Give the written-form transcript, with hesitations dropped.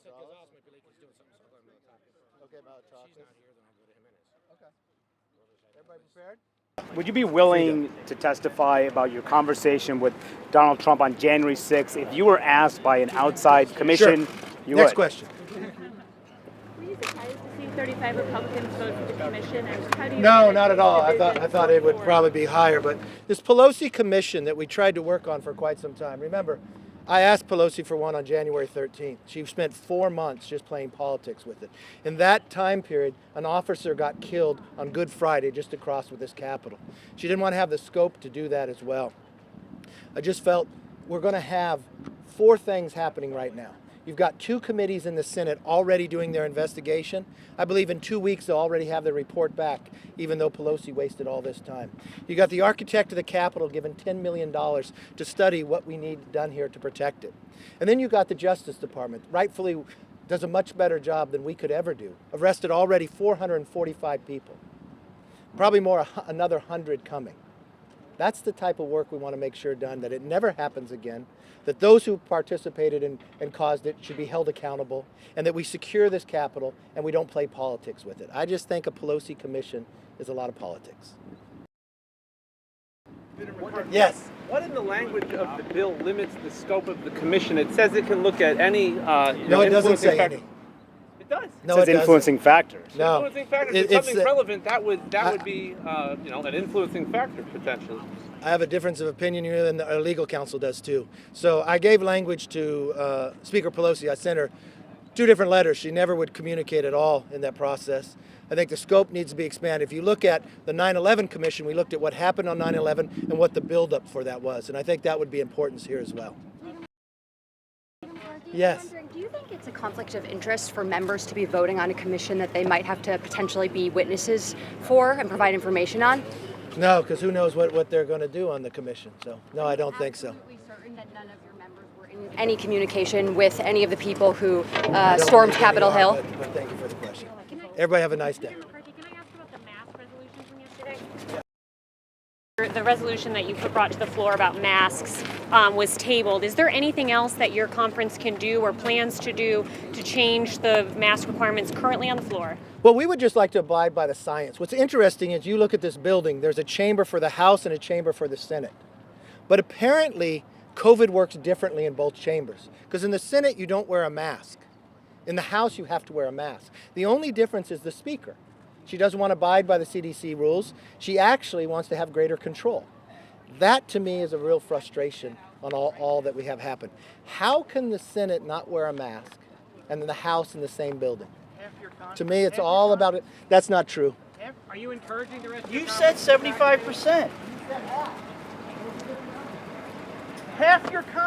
Okay, Malachakis. She's not here, then I'll go to Jimenez. Okay. Everybody prepared? Would you be willing to testify about your conversation with Donald Trump on January 6th if you were asked by an outside commission? Sure. You Next would. question. Were you surprised to see 35 Republicans vote for the commission? And how do you No, not at all. I thought it would probably be higher, but this Pelosi commission that we tried to work on for quite some time. Remember, I asked Pelosi for one on January 13th. She spent 4 months just playing politics with it. In that time period, an officer got killed on Good Friday just across with this Capitol. She didn't want to have the scope to do that as well. I just felt we're going to have 4 things happening right now. You've got 2 committees in the Senate already doing their investigation. I believe in 2 weeks they'll already have their report back, even though Pelosi wasted all this time. You got the architect of the Capitol given $10 million to study what we need done here to protect it. And then you got the Justice Department, rightfully does a much better job than we could ever do. Arrested already 445 people. Probably more, another 100 coming. That's the type of work we want to make sure done, that it never happens again, that those who participated and caused it should be held accountable, and that we secure this Capitol and we don't play politics with it. I just think a Pelosi commission is a lot of politics. Yes. What in the language of the bill limits the scope of the commission? It says it can look at any. No, it doesn't say any. It does. No, it says influencing factors. No. Influencing factors. If something's relevant, that would be an influencing factor potentially. I have a difference of opinion here than our legal counsel does too. So I gave language to Speaker Pelosi. I sent her 2 different letters. She never would communicate at all in that process. I think the scope needs to be expanded. If you look at the 9/11 Commission, we looked at what happened on 9/11 and what the buildup for that was. And I think that would be important here as well. Yes. Do you think it's a conflict of interest for members to be voting on a commission that they might have to potentially be witnesses for and provide information on? No, because who knows what they're going to do on the commission. So, no, I don't think so. Absolutely certain that none of your members were in any communication with any of the people who stormed Capitol Hill? But thank you for the question. Everybody have a nice day. Kevin McCarthy, can I ask about the mask resolution from yesterday? The resolution that you brought to the floor about masks was tabled. Is there anything else that your conference can do or plans to do to change the mask requirements currently on the floor? Well, we would just like to abide by the science. What's interesting is you look at this building, there's a chamber for the House and a chamber for the Senate. But apparently, COVID works differently in both chambers. Because in the Senate, you don't wear a mask. In the House, you have to wear a mask. The only difference is the Speaker. She doesn't want to abide by the CDC rules. She actually wants to have greater control. That, to me, is a real frustration on all that we have happen. How can the Senate not wear a mask and then the House in the same building? To me, it's all about it. That's not true. Are you encouraging the rest of You said 75%. Half your conference.